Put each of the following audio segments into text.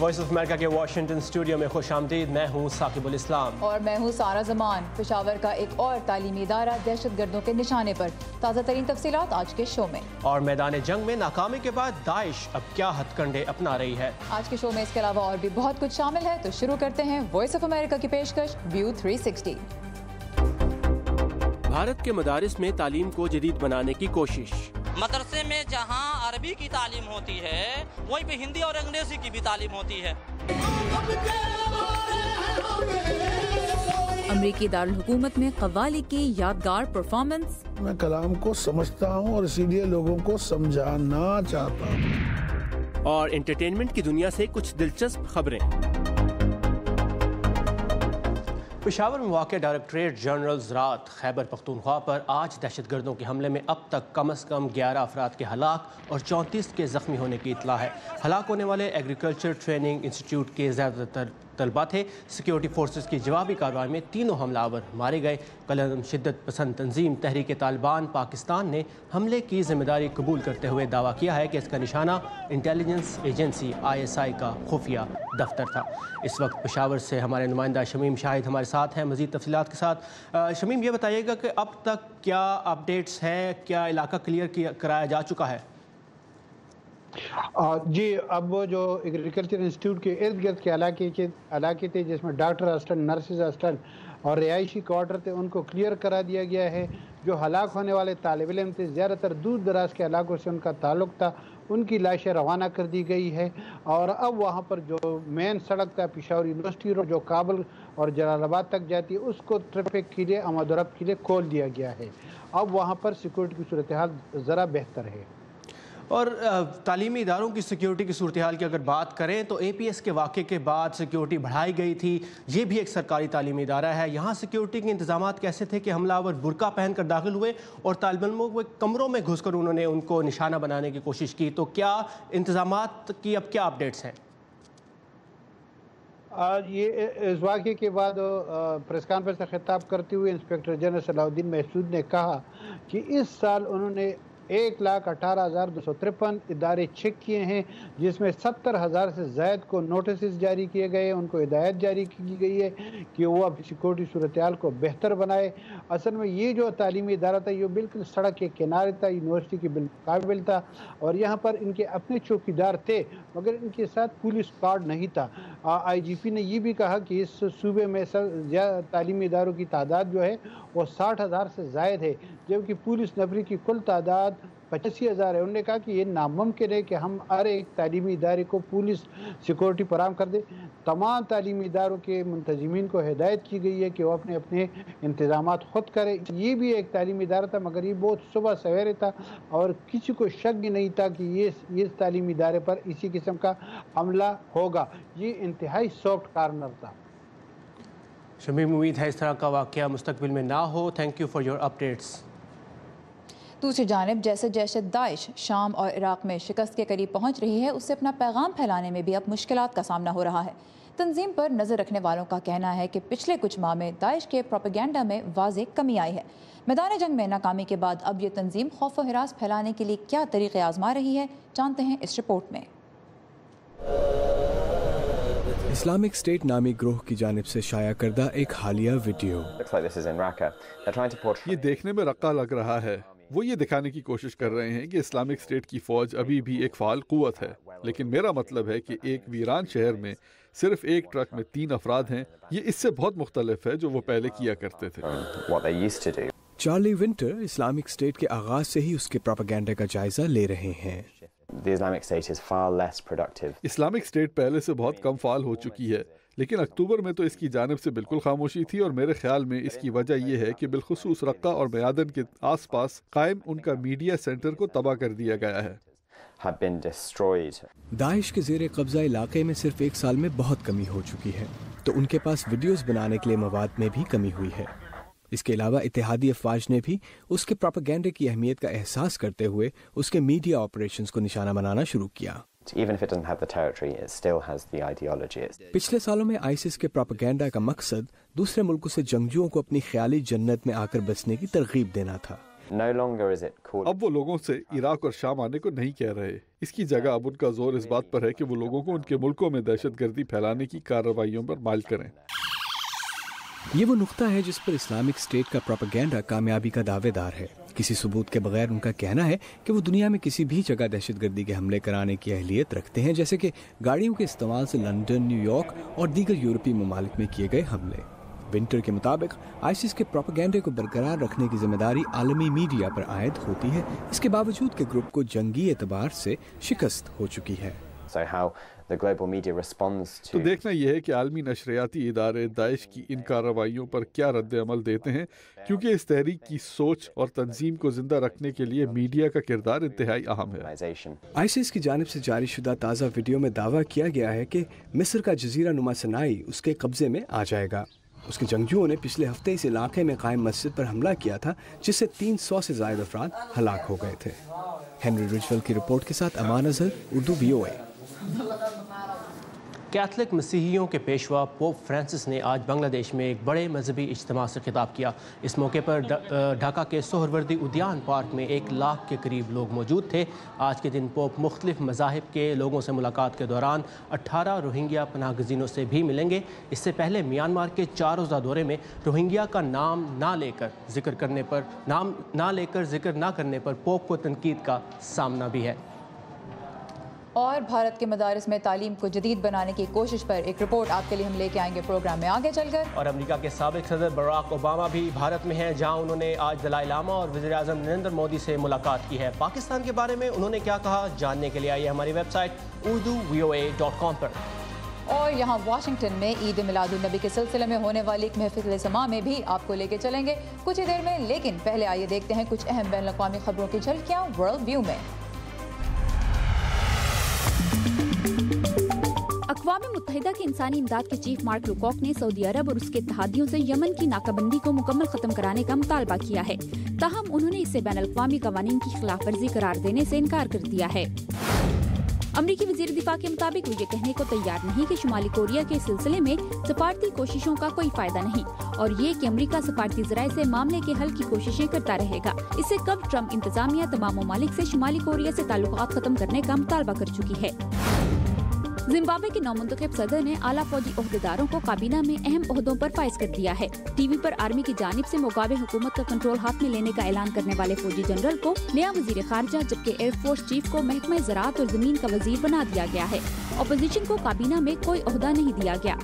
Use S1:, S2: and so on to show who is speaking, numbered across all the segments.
S1: Voice of America کے Washington studio میں خوش آمدید. میں ہوں ثاقب الاسلام
S2: اور میں ہوں سارا زمان. پشاور کا ایک اور تعلیمی ادارہ دہشت گردوں کے نشانے پر. تازہ ترین تفصیلات آج کے شو میں. اور
S1: میدان جنگ میں ناکامی کے بعد داعش اب کیا ہتھ کنڈے اپنا رہی ہے.
S2: آج کے شو میں اس کے علاوہ اور بھی بہت کچھ شامل ہے. تو شروع کرتے ہیں وائس آف امریکہ کی پیشکش ویو 360.
S1: بھارت کے مدارس میں تعلیم کو جدید بنانے کی کوشش.
S3: مدرسے میں جہاں عربی کی تعلیم ہوتی ہے وہیں پہ ہندی اور انگریزی کی بھی تعلیم ہوتی ہے.
S2: امریکی دارالحکومت میں قوالی کی یادگار پرفارمنس.
S4: میں کلام کو سمجھتا ہوں اور اسی لیے لوگوں کو سمجھانا چاہتا ہوں.
S1: اور انٹرٹینمنٹ کی دنیا سے کچھ دلچسپ خبریں. پشاور میں واقع ڈائریکٹریٹ جنرل زراعت خیبر پختونخوا پر آج دہشت گردوں کے حملے میں اب تک کم از کم 11 افراد کے ہلاک اور 34 کے زخمی ہونے کی اطلاع ہے. ہلاک ہونے والے ایگریکلچر ٹریننگ انسٹیٹیوٹ کے زیادہ تر طلبہ تھے. سیکیورٹی فورسز کی جوابی کارروائی میں تینوں حملہ آور مارے گئے. کل شدت پسند تنظیم تحریک طالبان پاکستان نے حملے کی ذمہ داری قبول کرتے ہوئے دعویٰ کیا ہے کہ اس کا نشانہ انٹیلیجنس ایجنسی ISI کا خفیہ دفتر تھا. اس وقت پشاور سے ہمارے نمائندہ شمیم شاہد ہمارے ساتھ ہیں مزید تفصیلات کے ساتھ. شمیم، یہ بتائیے گا کہ اب تک کیا اپڈیٹس ہیں، کیا علاقہ کلیئر کرایا جا چکا ہے؟
S5: جی، اب وہ جو ایگریکلچر انسٹیٹیوٹ کے ارد گرد کے علاقے تھے جس میں ڈاکٹر اسسٹنٹ، نرسز اسسٹنٹ اور رہائشی کوارٹر تھے، ان کو کلیئر کرا دیا گیا ہے. جو ہلاک ہونے والے طالب علم تھے زیادہ تر دور دراز کے علاقوں سے ان کا تعلق تھا، ان کی لاشیں روانہ کر دی گئی ہے. اور اب وہاں پر جو مین سڑک تھا پشاور یونیورسٹی روڈ جو کابل اور جلال آباد تک جاتی ہے، اس کو ٹریفک کے لیے آمد و رفت کے لیے کھول دیا گیا ہے. اب وہاں پر سیکورٹی کی صورتحال ذرا بہتر ہے.
S1: اور تعلیمی اداروں کی سیکیورٹی کی صورتحال کی اگر بات کریں تو APS کے واقعے کے بعد سیکیورٹی بڑھائی گئی تھی. یہ بھی ایک سرکاری تعلیمی ادارہ ہے. یہاں سیکیورٹی کے انتظامات کیسے تھے کہ حملہ آور برقع پہن کر داخل ہوئے اور طالب علموں کو کمروں میں گھس کر انہوں نے ان کو نشانہ بنانے کی کوشش کی؟ تو کیا انتظامات کی اب کیا اپڈیٹس ہیں؟
S5: آج یہ اس واقعے کے بعد پریس کانفرنس سے خطاب کرتے ہوئے انسپیکٹر جنرل صلاح الدین محسود نے کہا کہ اس سال انہوں نے 1,18,253 ادارے چیک کیے ہیں، جس میں 70,000 سے زائد کو نوٹسز جاری کیے گئے. ان کو ہدایت جاری کی گئی ہے کہ وہ اب سیکورٹی صورتحال کو بہتر بنائے. اصل میں یہ جو تعلیمی ادارہ تھا یہ بالکل سڑک کے کنارے تھا، یونیورسٹی کے بالقابل تھا، اور یہاں پر ان کے اپنے چوکیدار تھے مگر ان کے ساتھ پولیس کارڈ نہیں تھا. IGP نے یہ بھی کہا کہ اس صوبے میں تعلیمی اداروں کی تعداد جو ہے وہ 60,000 سے زائد ہے، جبکہ پولیس نفری کی کل تعداد 85,000 ہے. انہوں نے کہا کہ یہ ناممکن ہے کہ ہم ہر ایک تعلیمی ادارے کو پولیس سیکورٹی فراہم کر دے. تمام تعلیمی اداروں کے منتظمین کو ہدایت کی گئی ہے کہ وہ اپنے اپنے انتظامات خود کریں. یہ بھی ایک تعلیمی ادارہ تھا مگر یہ بہت صبح سویرے تھا اور کسی کو شک بھی نہیں تھا کہ یہ تعلیمی ادارے پر اسی قسم کا حملہ ہوگا. یہ انتہائی سافٹ کارنر تھا.
S1: شمیم، امید ہے اس طرح کا واقعہ مستقبل میں نہ ہو. Thank you for your updates.
S2: دوسری جانب جیسے جیسے داعش شام اور عراق میں شکست کے قریب پہنچ رہی ہے، اس سے اپنا پیغام پھیلانے میں بھی اب مشکلات کا سامنا ہو رہا ہے. تنظیم پر نظر رکھنے والوں کا کہنا ہے کہ پچھلے کچھ ماہ میں داعش کے پروپیگنڈا میں واضح کمی آئی ہے. میدان جنگ میں ناکامی کے بعد اب یہ تنظیم خوف و ہراس پھیلانے کے لیے کیا طریقے آزما رہی ہے، جانتے ہیں اس رپورٹ میں.
S6: اسلامک اسٹیٹ نامی گروہ کی جانب سے شائع کردہ ایک حالیہ ویڈیو.
S7: یہ دیکھنے میں رقہ لگ رہا ہے. وہ یہ دکھانے کی کوشش کر رہے ہیں کہ اسلامک اسٹیٹ کی فوج ابھی بھی ایک فعال قوت ہے، لیکن میرا مطلب ہے کہ ایک ویران شہر میں صرف ایک ٹرک میں 3 افراد ہیں. یہ اس سے بہت مختلف ہے جو وہ پہلے کیا کرتے تھے.
S6: چارلی ونٹر اسلامک اسٹیٹ کے آغاز سے ہی اس کے پروپیگنڈا کا جائزہ لے رہے ہیں.
S7: اسلامک اسٹیٹ پہلے سے بہت کم فعال ہو چکی ہے، لیکن اکتوبر میں تو اس کی جانب سے بالکل خاموشی تھی، اور میرے خیال میں اس کی وجہ یہ ہے کہ بالخصوص رقہ اور میادن کے آس پاس قائم ان کا میڈیا سینٹر کو تباہ کر دیا گیا ہے.
S6: داعش کے زیر قبضہ علاقے میں صرف 1 سال میں بہت کمی ہو چکی ہے، تو ان کے پاس ویڈیوز بنانے کے لیے مواد میں بھی کمی ہوئی ہے. اس کے علاوہ اتحادی افواج نے بھی اس کے پروپیگنڈے کی اہمیت کا احساس کرتے ہوئے اس کے میڈیا آپریشنز کو نشانہ بنانا شروع کیا. پچھلے سالوں میں ISIS کے پروپیگنڈا کا مقصد دوسرے ملکوں سے جنگجوؤں کو اپنی خیالی جنت میں آ کر بسنے کی ترغیب دینا تھا.
S7: अब वो लोगों से इराक और शाम आने को नहीं कह रहे। इसकी जगह अब उनका जोर इस बात पर है कि वो लोगों को उनके मुल्कों में दहशतगर्दी फैलाने की कार्रवाइयों पर माइल करें।
S6: ये वो नुक्ता है जिस पर इस्लामिक स्टेट का प्रोपेगेंडा कामयाबी का दावेदार है। किसी सबूत के बगैर उनका कहना है कि वो दुनिया में किसी भी जगह दहशतगर्दी के हमले कराने की अहलियत रखते हैं, जैसे कि गाड़ियों के इस्तेमाल से लंदन, न्यूयॉर्क और दीगर यूरोपीय ममालिक में किए गए हमले। विंटर के मुताबिक आईसिस के प्रोपेगेंडे को बरकरार रखने की जिम्मेदारी आलमी मीडिया पर आयद होती है। इसके बावजूद कि ग्रुप को जंगी एतबार से शिकस्त हो चुकी है।
S7: तो देखना यह है कि आलमी नशरियाती इदारे दाइश की इन कार्रवाइयों पर क्या रद्द अमल देते हैं, क्योंकि इस तहरीक की सोच और तंजीम को जिंदा रखने के लिए मीडिया का किरदार इंतहाई अहम है।
S6: आईसिस की जानिब से जारी शुदा ताज़ा वीडियो में दावा किया गया है कि मिस्र का जजीरा नुमा सनाई उसके कब्जे में आ जाएगा। उसके जंगजुओं ने पिछले हफ्ते इस इलाके में कायम मस्जिद पर हमला किया था, जिससे 300 से ज़ायद अफराद हलाक हो गए थे। हेनरी रिचवेल की रिपोर्ट के साथ अमान अजहर, उर्दू VOA।
S1: कैथलिक मसीहियों के पेशवा पोप फ्रांसिस ने आज बांग्लादेश में एक बड़े मजहबी इज्तिमा से खिताब किया। इस मौके पर ढाका के सोहरवर्दी उद्यान पार्क में 1 लाख के करीब लोग मौजूद थे। आज के दिन पोप मुख्तलिफ मज़ाहिब के लोगों से मुलाकात के दौरान 18 रोहिंग्या पनाहगज़ीनों से भी मिलेंगे। इससे पहले म्यांमार के 4 रोज़ा दौरे में रोहिंग्या का नाम ना लेकर जिक्र ना करने पर पोप को तनकीद का सामना भी है।
S2: और भारत के मदारिस में तालीम को जदीद बनाने की कोशिश पर एक रिपोर्ट आपके लिए हम लेके आएंगे प्रोग्राम में आगे चलकर।
S1: और अमेरिका के साबिक सदर बराक ओबामा भी भारत में हैं, जहां उन्होंने आज दलाई लामा और वज़ीर आज़म नरेंद्र मोदी से मुलाकात की है। पाकिस्तान के बारे में उन्होंने क्या कहा, जानने के लिए आइए हमारी वेबसाइट urduvoa.com पर।
S2: और यहाँ वाशिंगटन में ईद मिलादुन्नबी के सिलसिले में होने वाली एक महफिल समा में भी आपको लेके चलेंगे कुछ ही देर में। लेकिन पहले आइए देखते हैं कुछ अहम बैन अक़वामी खबरों की झलकियाँ वर्ल्ड व्यू में।
S8: अक़वाम मुत्तहिदा के इंसानी इमदाद के चीफ मार्क लुकॉक ने सऊदी अरब और उसके इत्तेहादियों से यमन की नाकाबंदी को मुकम्मल खत्म कराने का मुतालबा किया है। ताहम उन्होंने इसे बैन अक़वामी कवानीन की खिलाफ वर्जी करार देने से इनकार कर दिया है। अमरीकी वज़ीर दिफा के मुताबिक वो ये कहने को तैयार नहीं कि शुमाली कोरिया के सिलसिले में सफारती कोशिशों का कोई फायदा नहीं, और ये कि अमरीका सफारती ज़राए से मामले के हल की कोशिशें करता रहेगा। इससे कब ट्रम्प इंतजामिया तमाम ममालिक से शुमाली कोरिया से ताल्लुकात खत्म करने का मुतालबा कर चुकी है। जिम्बाब्वे के नौमुंतखब सदर ने आला फौजी ओहदेदारों को काबीना में अहम ओहदों पर फाइज कर दिया है। टीवी पर आर्मी की जानिब से मुकाबले हुकूमत का कंट्रोल हाथ में लेने का ऐलान करने वाले फौजी जनरल को नया वजीर खारजा, जबकि एयरफोर्स चीफ को महकमा ज़राअत और जमीन का वजीर बना दिया गया है। अपोजिशन को काबीना में कोई ओहदा नहीं दिया गया।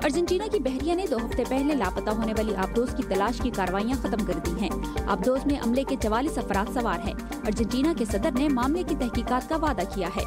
S8: अर्जेंटीना की बहरिया ने 2 हफ्ते पहले लापता होने वाली आबदोज की तलाश की कार्रवाइयां खत्म कर दी हैं। आबदोज में अमले के 44 अफराद सवार हैं। अर्जेंटीना के सदर ने मामले की तहकीकात का वादा किया है।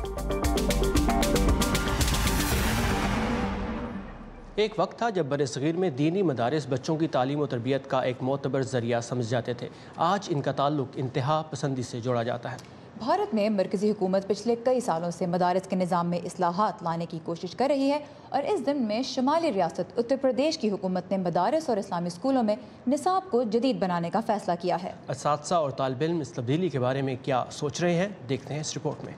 S1: एक वक्त था जब बरसगीर में दीनी मदारिस बच्चों की तालीम और तरबियत का एक मोतबर ज़रिया समझ जाते थे। आज इनका ताल्लुक इंतहा पसंदी से जोड़ा जाता है।
S2: भारत में मरकज़ी हुकूमत पिछले कई सालों से मदारिस के निज़ाम में इस्लाहात लाने की कोशिश कर रही है, और इस दिन में शुमाली रियासत उत्तर प्रदेश की हुकूमत ने मदारिस और इस्लामी स्कूलों में निसाब को जदीद बनाने का फैसला किया है। असातिज़ा
S1: और तालिब इल्म इस तब्दीली के बारे में क्या सोच रहे हैं, देखते हैं इस रिपोर्ट में।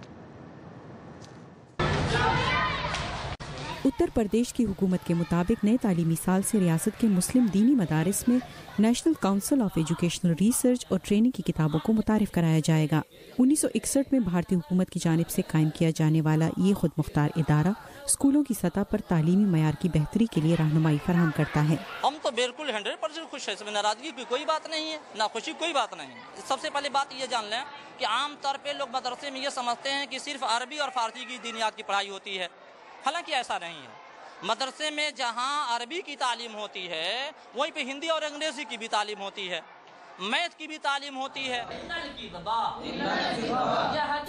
S9: उत्तर प्रदेश की हुकूमत के मुताबिक नए तालीमी साल से रियासत के मुस्लिम दीनी मदारिस में national council of educational research और ट्रेनिंग की किताबों को मुतारिफ कराया जाएगा। 1961 में भारतीय हुकूमत की जानिब से कायम किया जाने वाला ये खुद मुख्तार इदारा स्कूलों की सतह पर तालीमी मयार की बेहतरी के लिए रहनुमाई फराहम करता है।
S3: हम तो बिल्कुल 100% खुश है, इसमें नाराजगी की कोई बात नहीं है, ना खुशी कोई बात नहीं है। सबसे पहले बात ये जान लें कि आम तौर पे लोग मदरसे में ये समझते हैं कि सिर्फ अरबी और फारसी की दीनियात की पढ़ाई होती है, हालांकि ऐसा नहीं है। मदरसे में जहां अरबी की तालीम होती है वहीं पे हिंदी और अंग्रेजी की भी तालीम होती है, मैथ की भी तालीम होती है।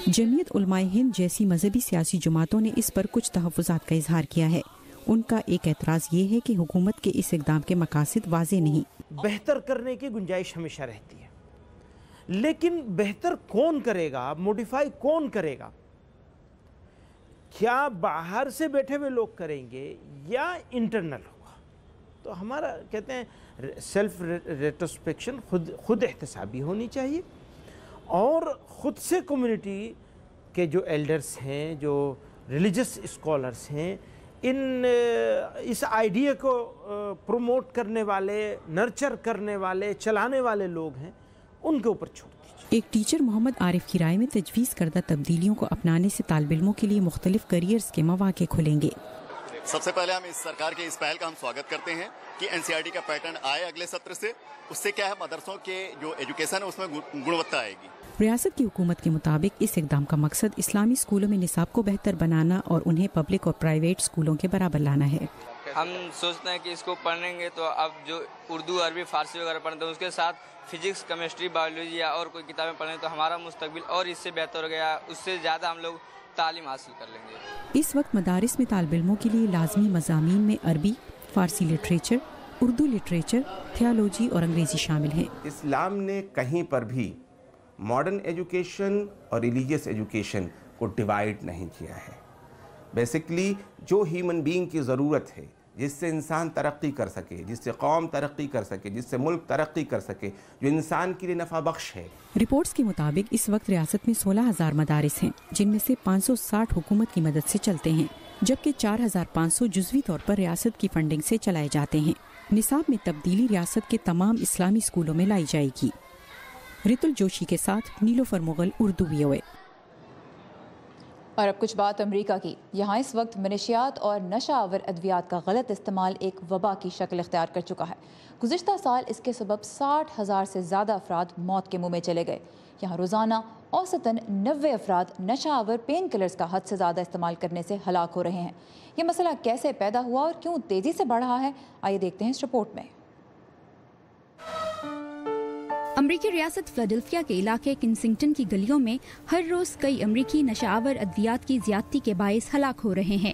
S9: जमीयत उलमाए हिंद जैसी मजहबी सियासी जमातों ने इस पर कुछ तहफ़्फ़ुज़ात का इजहार किया है। उनका एक एतराज़ ये है कि हुकूमत के इस इक़दाम के मकासद वाज़ेह नहीं।
S10: बेहतर करने की गुंजाइश हमेशा रहती है, लेकिन बेहतर कौन करेगा, मॉडिफाई कौन करेगा? क्या बाहर से बैठे हुए लोग करेंगे या इंटरनल होगा? तो हमारा कहते हैं सेल्फ रेट्रोस्पेक्शन, खुद एहतसाबी होनी चाहिए, और ख़ुद से कम्युनिटी के जो एल्डर्स हैं, जो रिलीजियस स्कॉलर्स हैं, इस आइडिया को प्रमोट करने वाले, नर्चर करने वाले, चलाने वाले लोग हैं, उनके ऊपर छोड़ दीजिए।
S9: एक टीचर मोहम्मद आरिफ की राय में तजवीज़ करदा तब्दीलियों को अपनाने से तालिब इल्मों के लिए मुख्तलिफ करियर्स के मौके खुलेंगे।
S11: सबसे पहले हम इस सरकार के इस पहल का हम स्वागत करते हैं कि एनसीईआरटी का पैटर्न आए अगले सत्र से। उससे क्या है, मदरसों के जो एजुकेशन है उसमें गुणवत्ता आएगी।
S9: रियासत की हुकूमत के मुताबिक इस इक़दाम का मकसद इस्लामी स्कूलों में निसाब को बेहतर बनाना और उन्हें पब्लिक और प्राइवेट स्कूलों के बराबर लाना है।
S12: हम सोचते हैं कि इसको पढ़ेंगे तो अब जो उर्दू, अरबी, फारसी वगैरह पढ़ते हैं उसके साथ फिजिक्स, केमिस्ट्री, बायोलॉजी या और कोई किताबें पढ़ें तो हमारा मुस्तकबिल और इससे बेहतर हो गया, उससे ज़्यादा हम लोग तालीम हासिल कर लेंगे।
S9: इस वक्त मदारिस में तालिब इल्मों के लिए लाजमी मज़ामीन में अरबी, फारसी लिटरेचर, उर्दू लिटरेचर, थियोलॉजी और अंग्रेज़ी शामिल हैं।
S13: इस्लाम ने कहीं पर भी मॉडर्न एजुकेशन और रिलीजियस एजुकेशन को डिवाइड नहीं किया है। बेसिकली जो ह्यूमन बीइंग की ज़रूरत है, जिससे इंसान तरक्की कर सके, जिससे कौम तरक्की कर सके, जिससे मुल्क तरक्की कर सके, जो इंसान के लिए नफ़ा बख्श है।
S9: रिपोर्ट्स के मुताबिक इस वक्त रियासत में 16,000 मदारिस हैं, जिनमें से 560 हुकूमत की मदद से चलते हैं, जबकि 4,500 जुज़वी तौर पर रियासत की फंडिंग से चलाए जाते हैं। निसाब में तब्दीली रियासत के तमाम इस्लामी स्कूलों में लाई जाएगी। रितुल जोशी के साथ नीलोफर मुगल, उर्दू VOA।
S2: और अब कुछ बात अमेरिका की। यहाँ इस वक्त मनशियात और नशा आवर अद्वियात का गलत इस्तेमाल एक वबा की शक्ल इख्तियार कर चुका है। गुज़िश्ता साल इसके सबब 60,000 से ज़्यादा अफराद मौत के मुँह में चले गए। यहाँ रोज़ाना औसतन 90 अफराद नशा आवर पेन किलर्स का हद से ज़्यादा इस्तेमाल करने से हलाक हो रहे हैं। ये मसला कैसे पैदा हुआ और क्यों तेज़ी से बढ़ रहा है, आइए देखते हैं इस रिपोर्ट में।
S8: अमरीकी रियासत फिलाडेल्फिया के इलाके किंसिंगटन की गलियों में हर रोज कई अमरीकी नशावर अद्वियात की ज्यादती के बायस हलाक हो रहे हैं।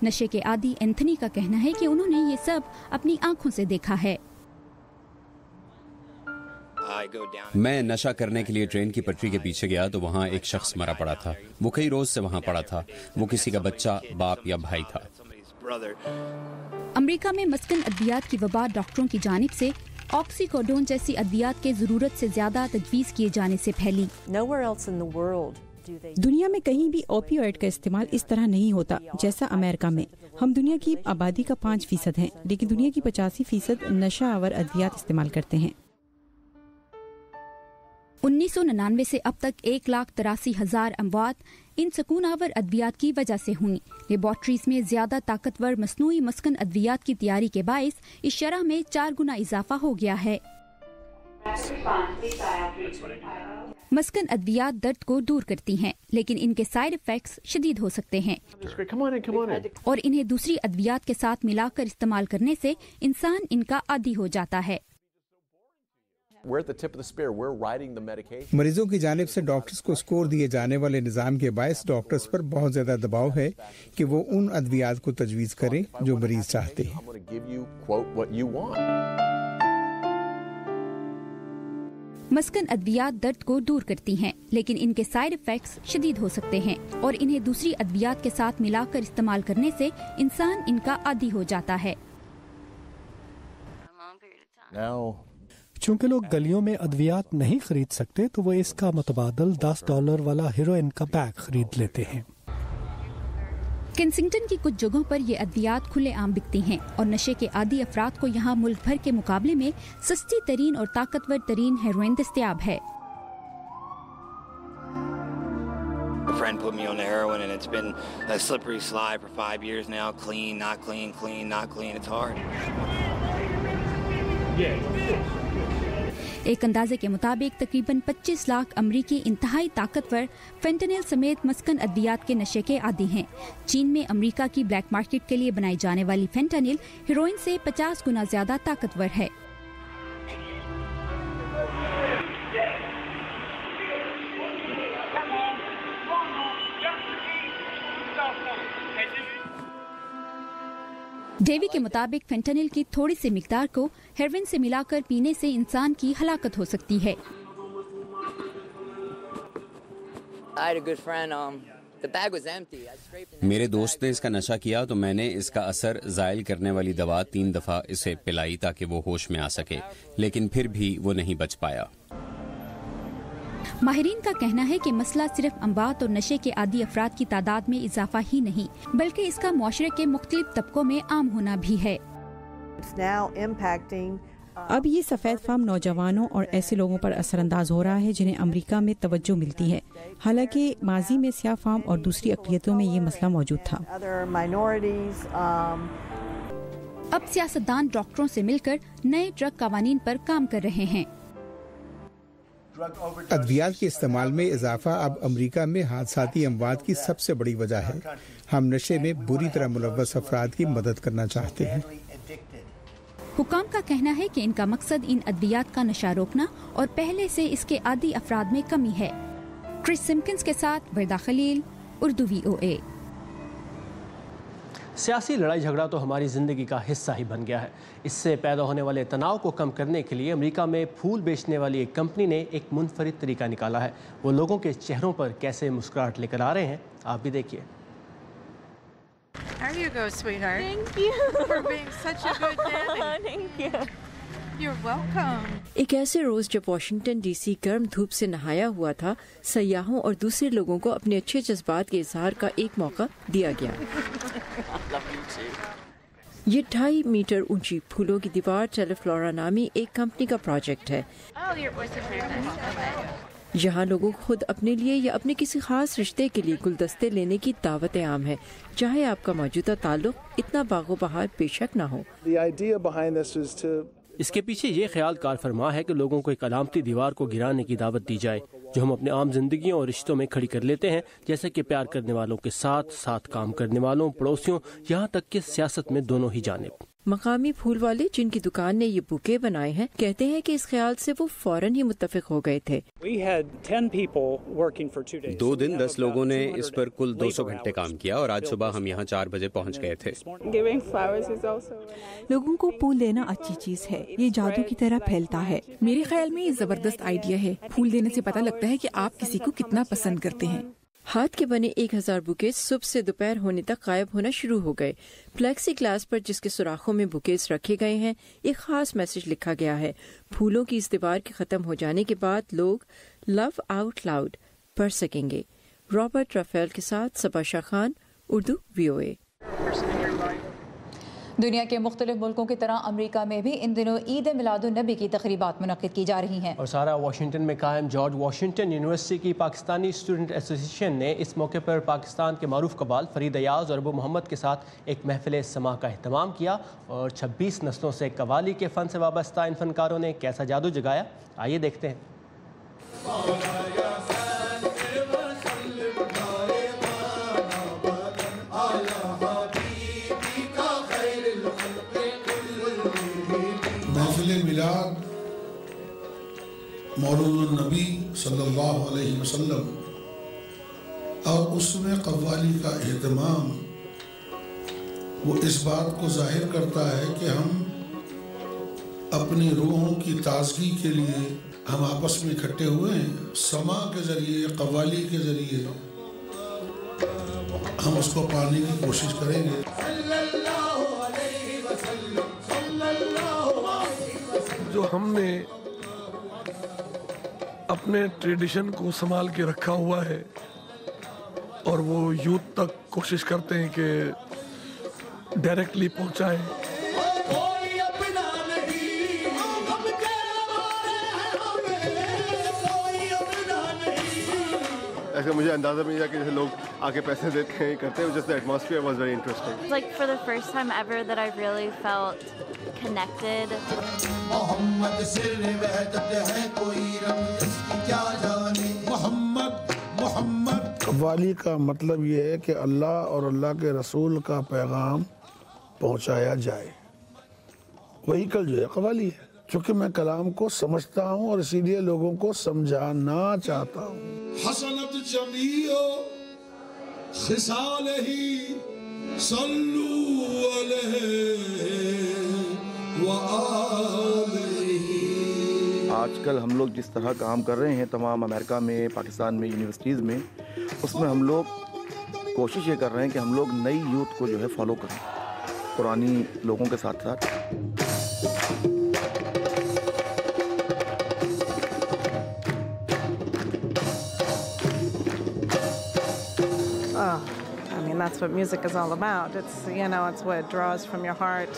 S8: नशे के आदी एंथनी का कहना है कि उन्होंने ये सब अपनी आंखों से देखा है।
S14: मैं नशा करने के लिए ट्रेन की पटरी के पीछे गया तो वहाँ एक शख्स मरा पड़ा था। वो कई रोज से वहाँ पड़ा था। वो किसी का बच्चा, बाप या भाई था।
S8: अमरीका में मस्कन अद्वियात की वबा डॉक्टरों की जानिब से ऑक्सीकोडोन जैसी अद्वियात के जरूरत से ज्यादा तजवीज़ किए जाने से फैली।
S9: दुनिया में कहीं भी ओपियोइड का इस्तेमाल इस तरह नहीं होता जैसा अमेरिका में। हम दुनिया की आबादी का 5% हैं, लेकिन दुनिया की 85% नशा आवर अद्वियात इस्तेमाल करते हैं।
S8: 1999 से अब तक 1,83,000 अमवात इन सुकून आवर अद्वियात की वजह से हुई। लेबॉर्ट्रीज में ज्यादा ताकतवर मसनूई मस्कन अद्वियात की तैयारी के बायस इस शरह में 4 गुना इजाफा हो गया है। मस्कन अद्वियात दर्द को दूर करती हैं, लेकिन इनके साइड इफेक्ट्स शदीद हो सकते हैं और इन्हें दूसरी अद्वियात के साथ मिलाकर इस्तेमाल करने से इंसान इनका आदी हो जाता है।
S15: मरीजों की जानिब से डॉक्टर्स को स्कोर दिए जाने वाले निज़ाम के बायस डॉक्टर्स पर बहुत ज्यादा दबाव है कि वो उन अद्वियात को तजवीज़ करें जो मरीज चाहते हैं।
S8: मस्कन अद्वियात दर्द को दूर करती हैं, लेकिन इनके साइड इफेक्ट्स शदीद हो सकते हैं और इन्हें दूसरी अद्वियात के साथ मिलाकर इस्तेमाल करने से इंसान इनका आदी हो जाता है।
S16: चूँकि लोग गलियों में अद्वियात नहीं खरीद सकते तो वो इसका मुतबादल $10 वाला हेरोइन का बैग खरीद लेते हैं।
S8: किंसिंगटन की कुछ जगहों पर ये अद्वियात खुले आम बिकती हैं और नशे के आदी अफराद को यहाँ मुल्क भर के मुकाबले में सस्ती तरीन और ताकतवर तरीन हेरोइन दस्तयाब है।
S17: A friend put me on the heroin and it's been a slippery slide for 5 years now. Clean, not clean, clean, not clean. It's hard.
S8: एक अंदाजे के मुताबिक तकरीबन 25 लाख अमरीकी इंतहाई ताकतवर फेंटेनिल समेत मस्कन अद्वियात के नशे के आदी हैं। चीन में अमरीका की ब्लैक मार्केट के लिए बनाई जाने वाली फेंटेनिल हेरोइन से 50 गुना ज्यादा ताकतवर है। डेवी के मुताबिक फेंटेनिल की थोड़ी सी मिकदार को हेरोइन से मिलाकर पीने से इंसान की हलाकत हो सकती है।
S14: मेरे दोस्त ने इसका नशा किया तो मैंने इसका असर जायल करने वाली दवा 3 दफा इसे पिलाई ताकि वो होश में आ सके, लेकिन फिर भी वो नहीं बच पाया।
S8: माहिरीन का कहना है कि मसला सिर्फ अमवात और नशे के आदी अफराद की तादाद में इजाफा ही नहीं, बल्कि इसका मुआशरे के मुख्तलिफ तबकों में आम होना भी है।
S9: अब ये सफ़ेद फार्म नौजवानों और ऐसे लोगों पर असरअंदाज हो रहा है जिन्हें अमेरिका में तवज्जो मिलती है। हालांकि माजी में स्याह फार्म और दूसरी अक़लियतों में ये मसला मौजूद था।
S8: अब सियासतदान डॉक्टरों से मिलकर नए ड्रग कानून पर काम कर रहे हैं।
S15: अद्वियात के इस्तेमाल में इजाफा अब अमेरिका में हादसाती अमवात की सबसे बड़ी वजह है। हम नशे में बुरी तरह मुलव्वस अफराद की मदद करना चाहते हैं।
S8: हुकाम का कहना है कि इनका मकसद इन अद्वियात का नशा रोकना और पहले से इसके आदी अफराद में कमी है। क्रिस सिम्किंस के साथ वर्दा खलील, उर्दू VOA।
S1: सियासी लड़ाई झगड़ा तो हमारी ज़िंदगी का हिस्सा ही बन गया है। इससे पैदा होने वाले तनाव को कम करने के लिए अमेरिका में फूल बेचने वाली एक कंपनी ने एक मुनफरिद तरीका निकाला है। वो लोगों के चेहरों पर कैसे मुस्कुराहट लेकर आ रहे हैं, आप भी देखिए।
S18: There you go, sweetheart. Thank you for being such a good nanny. Thank you. You're welcome.
S19: एक ऐसे रोज जब वाशिंगटन DC गर्म धूप से नहाया हुआ था, सयाहों और दूसरे लोगों को अपने अच्छे जज्बात के इजहार का एक मौका दिया गया। ये 2.5 मीटर ऊंची फूलों की दीवार टेलीफ्लोरा नामी एक कंपनी का प्रोजेक्ट है।
S18: Oh, your voice is very nice.
S19: यहाँ लोगों को खुद अपने लिए या अपने किसी खास रिश्ते के लिए गुलदस्ते लेने की दावत आम है, चाहे आपका मौजूदा ताल्लुक इतना बागो बहार बेशक ना हो।
S1: इसके पीछे ये ख्याल कार फरमा है कि लोगों को एक अलामती दीवार को गिराने की दावत दी जाए जो हम अपने आम जिंदगियों और रिश्तों में खड़ी कर लेते हैं, जैसे कि प्यार करने वालों के साथ, साथ काम करने वालों, पड़ोसियों, यहाँ तक कि सियासत में दोनों ही जानिब।
S19: मकामी फूल वाले जिनकी दुकान ने ये बुके बनाए हैं कहते हैं कि इस ख्याल से वो फौरन ही मुत्तफिक हो गए थे।
S14: 2 दिन 10 लोगों ने इस पर कुल 200 घंटे काम किया और आज सुबह हम यहाँ 4 बजे पहुँच गए थे।
S9: लोगों को फूल देना अच्छी चीज है, ये जादू की तरह फैलता है।
S20: मेरे ख्याल में ये जबरदस्त आइडिया है। फूल देने से पता लगता है कि आप किसी को कितना पसंद करते हैं।
S19: हाथ के बने 1000 बुके सुबह से दोपहर होने तक गायब होना शुरू हो गए। प्लेक्सी ग्लास पर जिसके सुराखों में बुकेस रखे गए हैं, एक खास मैसेज लिखा गया है। फूलों की इस दीवार के खत्म हो जाने के बाद लोग लव आउट लाउड पढ़ सकेंगे। रॉबर्ट राफेल के साथ सबा शाह खान, उर्दू VOA।
S2: दुनिया के मुख्तलिफ मुल्कों की तरह अमेरिका में भी इन दिनों ईद मिलादुन्नबी की तकरीबात मुनक्किद की जा रही हैं।
S1: और सारा वाशिंगटन में कायम जॉर्ज वाशिंगटन यूनिवर्सिटी की पाकिस्तानी स्टूडेंट एसोसिएशन ने इस मौके पर पाकिस्तान के मारूफ कबाल फरीद अयाज और अबू मोहम्मद के साथ एक महफिल समा का अहतमाम किया और 26 नस्लों से कवाली के फ़न से वाबस्ता इन फनकारों ने कैसा जादू जगाया, आइए देखते हैं।
S4: मिलाद मौलूद नबी सल्लल्लाहु अलैहि वसल्लम और उसमें कव्वाली का एहतमाम वो इस बात को जाहिर करता है कि हम अपनी रूहों की ताजगी के लिए हम आपस में इकट्ठे हुए हैं। समा के जरिए, कव्वाली के जरिए हम उसको पाने की कोशिश करेंगे।
S21: जो हमने अपने ट्रेडिशन को संभाल के रखा हुआ है और वो यूथ तक कोशिश करते हैं कि डायरेक्टली पहुंचाएं।
S22: ऐसा मुझे अंदाजा नहीं था कि जैसे लोग आके पैसे देते हैं, करते हैं। Just the atmosphere was very interesting.
S23: Like for the first time ever that I really felt connected.
S4: Mohammad सिर्र वहदत है, कोई रंग इसकी क्या जाने। मोहम्मद मोहम्मद। कव्वाली का मतलब ये है कि अल्लाह और अल्लाह के रसूल का पैगाम पहुंचाया जाए। वही कल जो है कव्वाली है। चूँकि मैं कलाम को समझता हूँ और इसीलिए लोगों को समझाना चाहता हूँ। हसनत जमीओ खिसालही सल्लू अलैहि व आलिही।
S24: आजकल हम लोग जिस तरह काम कर रहे हैं तमाम अमेरिका में, पाकिस्तान में, यूनिवर्सिटीज़ में, उसमें हम लोग कोशिश ये कर रहे हैं कि हम लोग नई यूथ को जो है फॉलो करें पुरानी लोगों के साथ साथ।
S18: I mean, that's what music is all about. It's, you know, it's what draws from your heart.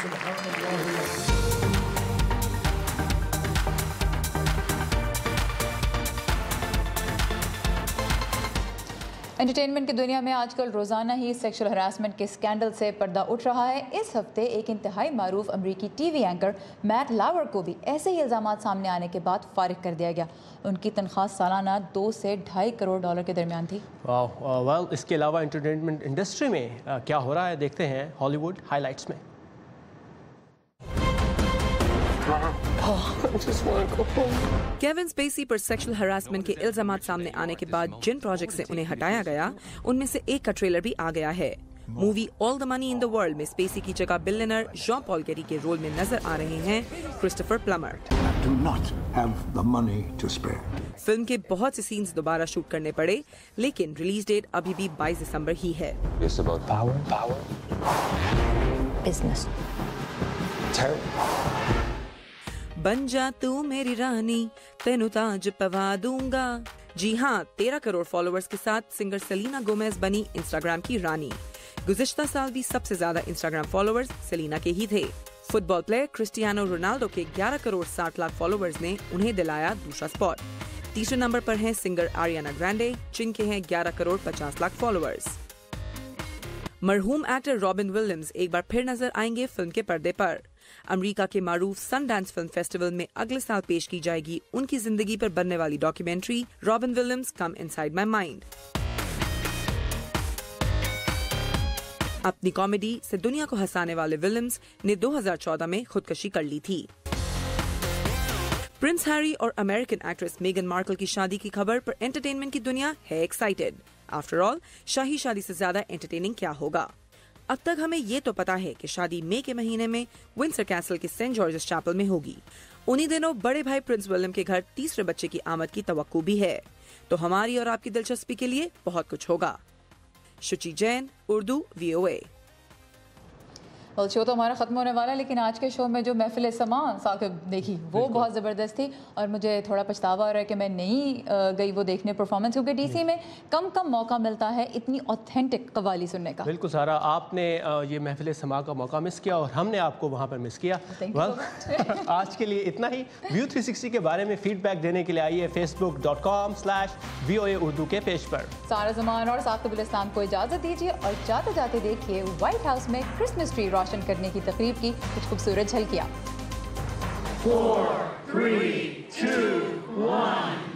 S2: Entertainment کی دنیا میں آج کل روزانہ ہی سیکشل ہراسمنٹ کے اسکینڈل سے پردہ اٹھ رہا ہے. اس ہفتے ایک انتہائی معروف امریکی TV anchor Matt Lauer کو بھی ایسے ہی الزامات سامنے آنے کے بعد فارغ کر دیا گیا. ان کی تنخواہ سالانہ 2 سے 2.5 کروڑ ڈالر کے درمیان تھی.
S1: اس کے علاوہ انٹرٹینمنٹ انڈسٹری میں کیا ہو رہا ہے دیکھتے ہیں ہالی ووڈ ہائی لائٹس میں.
S3: کیون اسپیسی پر سیکشل ہراسمنٹ کے الزامات سامنے آنے کے بعد جن پروجیکٹ سے انہیں ہٹایا گیا ان میں سے ایک کا ٹریلر بھی آ گیا ہے. Movie all the money in the world میں اسپیسی کی جگہ بلینئر ژان پال گیری کے رول میں نظر آ رہے ہیں کرسٹوفر پلمر. فلم کے بہت سے سینز دوبارہ شوٹ کرنے پڑے لیکن ریلیز ڈیٹ ابھی بھی 22 دسمبر ہی ہے. بن جا تو میری رانی تینو تاج پوا دوں گا. جی ہاں، 13 کروڑ فالوورز کے ساتھ سنگر سیلینا گومیز بنی انسٹاگرام کی رانی. گزشتہ سال بھی سب سے زیادہ انسٹاگرام فالوورز سیلینا کے ہی تھے. فٹ بال پلیئر کرسٹیانو رونالڈو کے 11 کروڑ 60 لاکھ فالوورز نے انہیں دلایا دوسرا اسپاٹ. تیسرے نمبر پر ہیں سنگر آریانا گرانڈے جن کے ہیں 11 کروڑ 50 لاکھ فالوورز. مرحوم ایکٹر رابن ولمز ایک بار پھر نظر آئیں گے فلم کے پردے پر. امریکہ کے معروف سن ڈانس فلم فیسٹیول میں اگلے سال پیش کی جائے گی ان کی زندگی پر بننے والی documentary Robin Williams come inside my mind. اپنی کامیڈی سے دنیا کو ہنسانے والے ولمز نے 2014 میں خودکشی کر لی تھی. پرنس ہیری اور امریکن ایکٹریس میگن مارکل کی شادی کی خبر پر انٹرٹینمنٹ کی دنیا ہے ایکسائٹیڈ. آفٹر آل شاہی شادی سے زیادہ انٹرٹیننگ کیا ہوگا. اب تک ہمیں یہ تو پتا ہے کہ شادی مئی کے مہینے میں ونسر کیسل کے سینٹ جارجز چیپل میں ہوگی. انہی دنوں بڑے بھائی پرنس ولیم کے گھر تیسرے بچے کی آمد کی توقع بھی ہے. تو ہماری اور آپ کی دلچسپی کے لیے بہت کچھ ہوگا. شچی جین، اردو VOA.
S2: شو تو ہمارا ختم ہونے والا ہے لیکن آج کے شو میں جو محفل سماع ثاقب دیکھی وہ بہت زبردست تھی اور مجھے تھوڑا پچھتاوا ہو رہا ہے کہ میں نہیں گئی وہ دیکھنے پرفارمنس کیونکہ ڈی سی میں کم موقع ملتا ہے اتنی اوتھینٹک قوالی سننے کا.
S1: بالکل سارا، آپ نے یہ محفل سماع کا موقع مس کیا اور ہم نے آپ کو وہاں پر مس کیا. آج کے لیے اتنا ہی. ویو 360 کے بارے میں فیڈ بیک دینے کے لیے آئیے facebook.com/VOA اردو کے پیج پر.
S2: سارا زمان اور ثاقب الاسلام کو اجازت دیجیے اور جاتے جاتے دیکھیے وائٹ ہاؤس میں کرسمس ٹری روشن کرنے کی تقریب کی کچھ خوبصورت جھلکیاں.
S5: 4 3 2 1